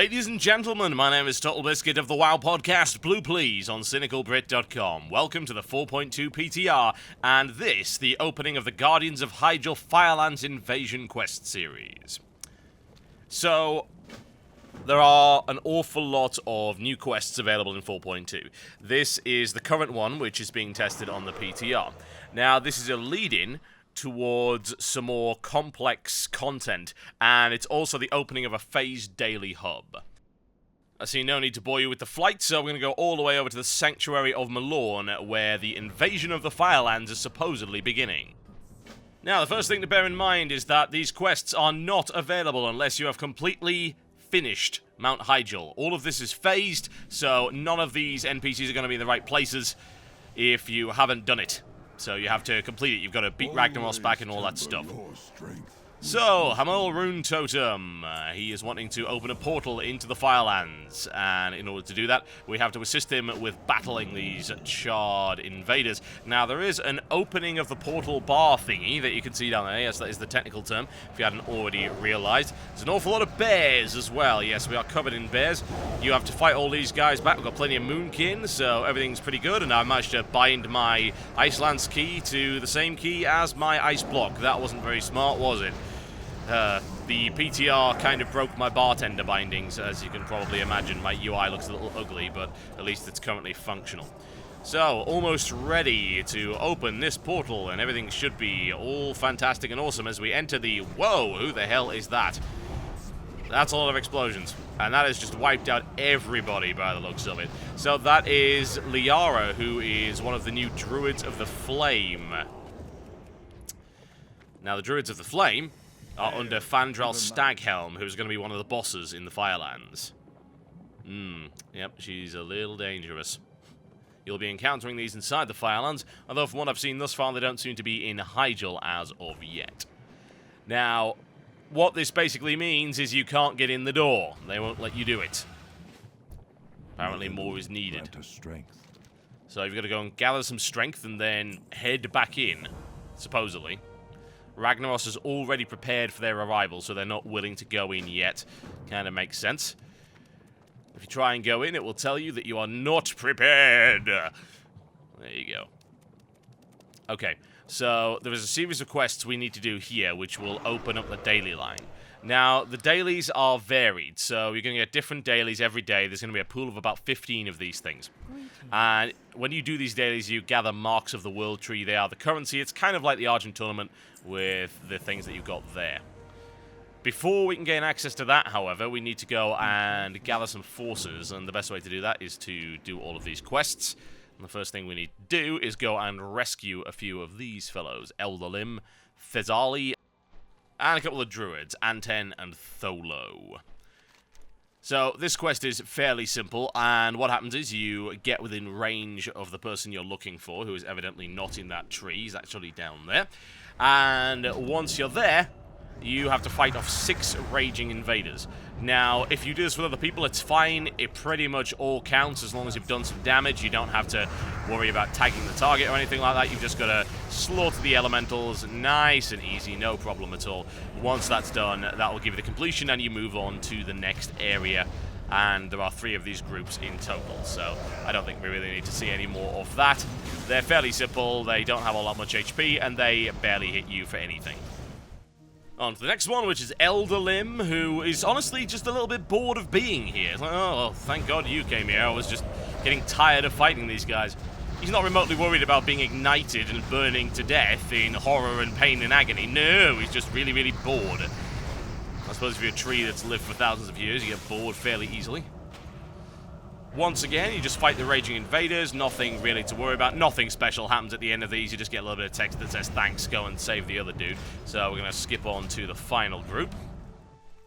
Ladies and gentlemen, my name is TotalBiscuit of the WoW podcast, Blue Please, on CynicalBrit.com. Welcome to the 4.2 PTR, and this, the opening of the Guardians of Hyjal Firelands Invasion Quest series. So, there are an awful lot of new quests available in 4.2. This is the current one, which is being tested on the PTR. Now, this is a lead-in towards some more complex content, and it's also the opening of a phased daily hub. I see no need to bore you with the flight, so we're going to go all the way over to the Sanctuary of Malorn, where the invasion of the Firelands is supposedly beginning. Now, the first thing to bear in mind is that these quests are not available unless you have completely finished Mount Hyjal. All of this is phased, so none of these NPCs are going to be in the right places if you haven't done it. So you have to complete it. You've got to beat Ragnaros back and all that stuff. So, Hamal Rune Totem, he is wanting to open a portal into the Firelands, and in order to do that, we have to assist him with battling these charred invaders. Now, there is an opening of the portal bar thingy that you can see down there. Yes, that is the technical term, if you hadn't already realized. There's an awful lot of bears as well. Yes, we are covered in bears. You have to fight all these guys back. We've got plenty of moonkin, so everything's pretty good, and I managed to bind my Iceland's key to the same key as my ice block. That wasn't very smart, was it? The PTR kind of broke my bartender bindings, as you can probably imagine. My UI looks a little ugly, but at least it's currently functional. So, almost ready to open this portal, and everything should be all fantastic and awesome as we enter the... Whoa, who the hell is that? That's a lot of explosions, and that has just wiped out everybody by the looks of it. So that is Liara, who is one of the new Druids of the Flame. Now, the Druids of the Flame are under Fandral Staghelm, who's going to be one of the bosses in the Firelands. Yep, she's a little dangerous. You'll be encountering these inside the Firelands, although from what I've seen thus far, they don't seem to be in Hyjal as of yet. Now, what this basically means is you can't get in the door. They won't let you do it. Apparently more is needed. So you've got to go and gather some strength and then head back in, supposedly. Ragnaros is already prepared for their arrival, so they're not willing to go in yet. Kind of makes sense. If you try and go in, it will tell you that you are not prepared. There you go. Okay, so there is a series of quests we need to do here, which will open up the daily line. Now, the dailies are varied, so you're going to get different dailies every day. There's going to be a pool of about 15 of these things. And when you do these dailies, you gather marks of the world tree. They are the currency. It's kind of like the Argent tournament with the things that you've got there. Before we can gain access to that, however, we need to go and gather some forces, and the best way to do that is to do all of these quests. And the first thing we need to do is go and rescue a few of these fellows. Elderlim, Thezali, and a couple of druids, Anten and Tholo. So, this quest is fairly simple, and what happens is you get within range of the person you're looking for, who is evidently not in that tree. He's actually down there. And once you're there, you have to fight off 6 raging invaders. Now, if you do this with other people, it's fine. It pretty much all counts as long as you've done some damage. You don't have to worry about tagging the target or anything like that. You've just got to slaughter the elementals nice and easy, no problem at all. Once that's done, that will give you the completion, and you move on to the next area. And there are 3 of these groups in total, so I don't think we really need to see any more of that. They're fairly simple, they don't have a lot much HP, and they barely hit you for anything. On to the next one, which is Elderlim, who is honestly just a little bit bored of being here. It's like, oh, well, thank God you came here. I was just getting tired of fighting these guys. He's not remotely worried about being ignited and burning to death in horror and pain and agony. No, he's just really, really bored. I suppose if you're a tree that's lived for thousands of years, you get bored fairly easily. Once again, you just fight the raging invaders, nothing really to worry about. Nothing special happens at the end of these. You just get a little bit of text that says, thanks, go and save the other dude. So we're going to skip on to the final group.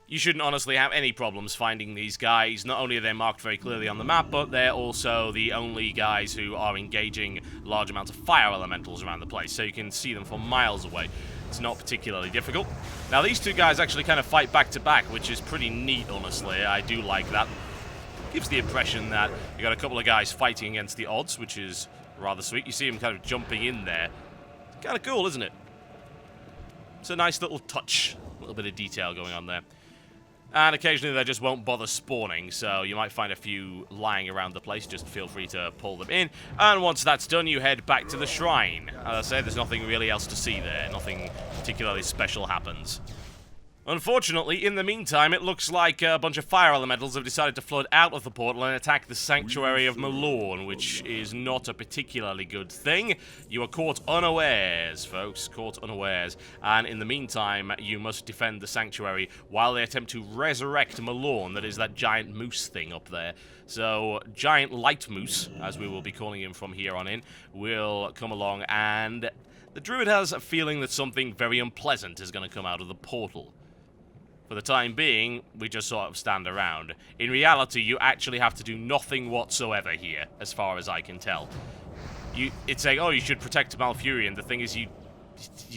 You shouldn't honestly have any problems finding these guys. Not only are they marked very clearly on the map, but they're also the only guys who are engaging large amounts of fire elementals around the place, so you can see them from miles away. It's not particularly difficult. Now, these 2 guys actually kind of fight back-to-back, which is pretty neat, honestly. I do like that. Gives the impression that you got a couple of guys fighting against the odds, which is rather sweet. You see him kind of jumping in there. Kind of cool, isn't it? It's a nice little touch. A little bit of detail going on there. And occasionally they just won't bother spawning, so you might find a few lying around the place. Just feel free to pull them in. And once that's done, you head back to the shrine. As I say, there's nothing really else to see there. Nothing particularly special happens. Unfortunately, in the meantime, it looks like a bunch of fire elementals have decided to flood out of the portal and attack the Sanctuary of Malorn, which is not a particularly good thing. You are caught unawares, folks, caught unawares. And in the meantime, you must defend the Sanctuary while they attempt to resurrect Malorn, that is that giant moose thing up there. So, Giant Light Moose, as we will be calling him from here on in, will come along, and the druid has a feeling that something very unpleasant is going to come out of the portal. For the time being, we just sort of stand around. In reality, you actually have to do nothing whatsoever here, as far as I can tell. It's saying, oh, you should protect Malfurion. The thing is, you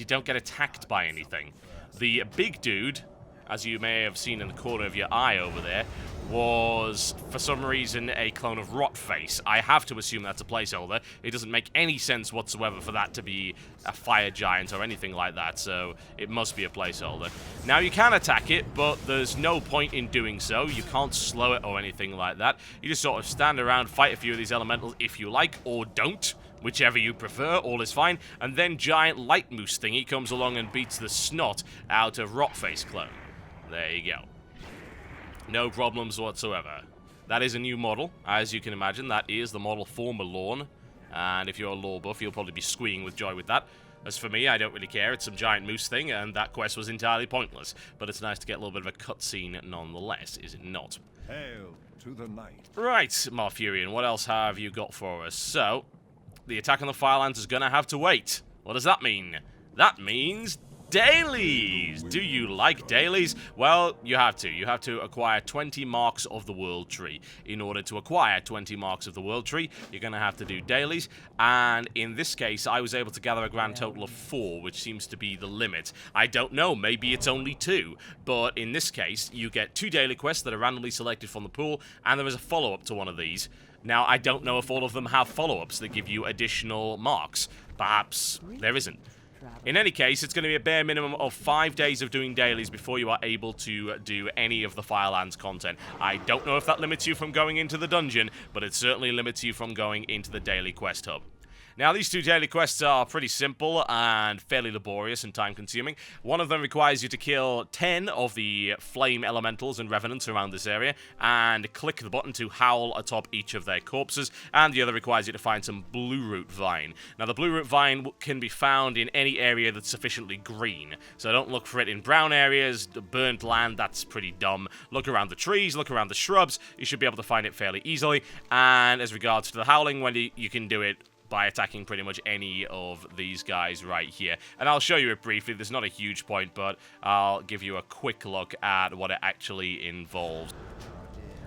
don't get attacked by anything. The big dude, as you may have seen in the corner of your eye over there, was, for some reason, a clone of Rotface. I have to assume that's a placeholder. It doesn't make any sense whatsoever for that to be a fire giant or anything like that, so it must be a placeholder. Now, you can attack it, but there's no point in doing so. You can't slow it or anything like that. You just sort of stand around, fight a few of these elementals if you like, or don't. Whichever you prefer, all is fine. And then Giant Light Moose thingy comes along and beats the snot out of Rotface clone. There you go. No problems whatsoever. That is a new model, as you can imagine. That is the model for Malorn. And if you're a lore buff, you'll probably be squealing with joy with that. As for me, I don't really care. It's some giant moose thing, and that quest was entirely pointless. But it's nice to get a little bit of a cutscene nonetheless, is it not? Hail to the night. Right, Malfurion, what else have you got for us? So, the attack on the Firelands is going to have to wait. What does that mean? That means dailies! Do you like dailies? Well, you have to. You have to acquire 20 marks of the World Tree. In order to acquire 20 marks of the World Tree, you're going to have to do dailies, and in this case, I was able to gather a grand total of 4, which seems to be the limit. I don't know, maybe it's only 2, but in this case, you get 2 daily quests that are randomly selected from the pool, and there is a follow-up to one of these. Now, I don't know if all of them have follow-ups that give you additional marks. Perhaps there isn't. In any case, it's going to be a bare minimum of 5 days of doing dailies before you are able to do any of the Firelands content. I don't know if that limits you from going into the dungeon, but it certainly limits you from going into the daily quest hub. Now, these 2 daily quests are pretty simple and fairly laborious and time-consuming. One of them requires you to kill 10 of the flame elementals and revenants around this area, and click the button to howl atop each of their corpses, and the other requires you to find some blue root vine. Now, the blue root vine can be found in any area that's sufficiently green, so don't look for it in brown areas, burnt land, that's pretty dumb. Look around the trees, look around the shrubs, you should be able to find it fairly easily, and as regards to the howling, you can do it by attacking pretty much any of these guys right here. And I'll show you it briefly. There's not a huge point, but I'll give you a quick look at what it actually involves.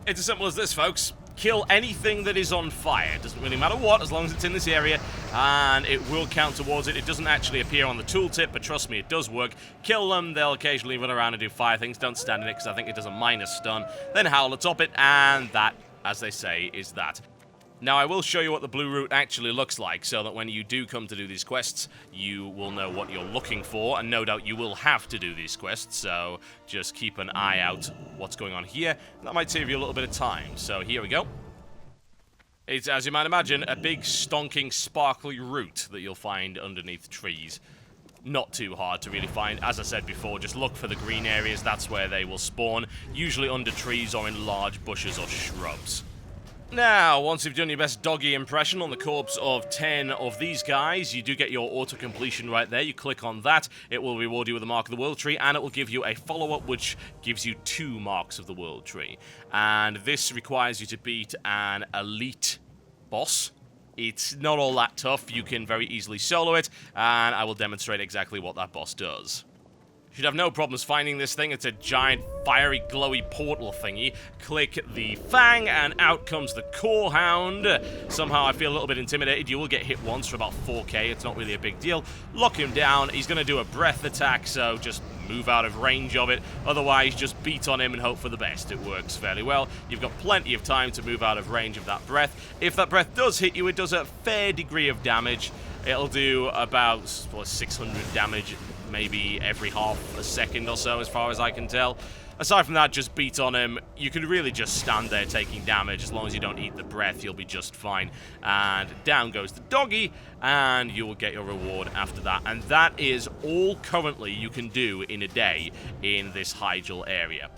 It's as simple as this, folks. Kill anything that is on fire. It doesn't really matter what, as long as it's in this area, and it will count towards it. It doesn't actually appear on the tooltip, but trust me, it does work. Kill them, they'll occasionally run around and do fire things. Don't stand in it, because I think it does a minor stun. Then howl atop it, and that, as they say, is that. Now, I will show you what the blue root actually looks like, so that when you do come to do these quests, you will know what you're looking for, and no doubt you will have to do these quests, so just keep an eye out what's going on here. That might save you a little bit of time, so here we go. It's, as you might imagine, a big, stonking, sparkly root that you'll find underneath trees. Not too hard to really find. As I said before, just look for the green areas, that's where they will spawn, usually under trees or in large bushes or shrubs. Now, once you've done your best doggy impression on the corpse of 10 of these guys, you do get your auto-completion right there. You click on that, it will reward you with a mark of the World Tree, and it will give you a follow-up which gives you 2 marks of the World Tree. And this requires you to beat an elite boss. It's not all that tough, you can very easily solo it, and I will demonstrate exactly what that boss does. Should have no problems finding this thing. It's a giant, fiery, glowy portal thingy. Click the fang, and out comes the core hound. Somehow I feel a little bit intimidated. You will get hit once for about 4k. It's not really a big deal. Lock him down. He's going to do a breath attack, so just move out of range of it. Otherwise, just beat on him and hope for the best. It works fairly well. You've got plenty of time to move out of range of that breath. If that breath does hit you, it does a fair degree of damage. It'll do about 600 damage maybe every half a second or so, as far as I can tell. aside from that, just beat on him. You can really just stand there taking damage. As long as you don't eat the breath, you'll be just fine. And down goes the doggy, and you will get your reward after that. And that is all currently you can do in a day in this Hyjal area.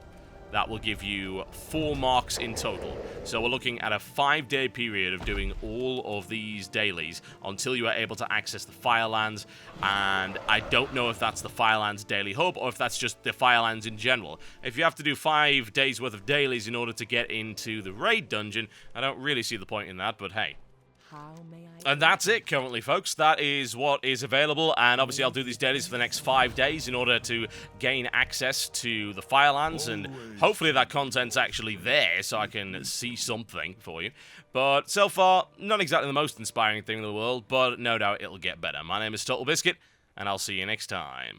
That will give you 4 marks in total. So we're looking at a 5-day period of doing all of these dailies until you are able to access the Firelands. And I don't know if that's the Firelands Daily Hub or if that's just the Firelands in general. If you have to do 5 days worth of dailies in order to get into the raid dungeon, I don't really see the point in that, but hey. How may I... And that's it currently, folks. That is what is available, and obviously I'll do these dailies for the next 5 days in order to gain access to the Firelands, and hopefully that content's actually there so I can see something for you. But so far, not exactly the most inspiring thing in the world, but no doubt it'll get better. My name is TotalBiscuit, and I'll see you next time.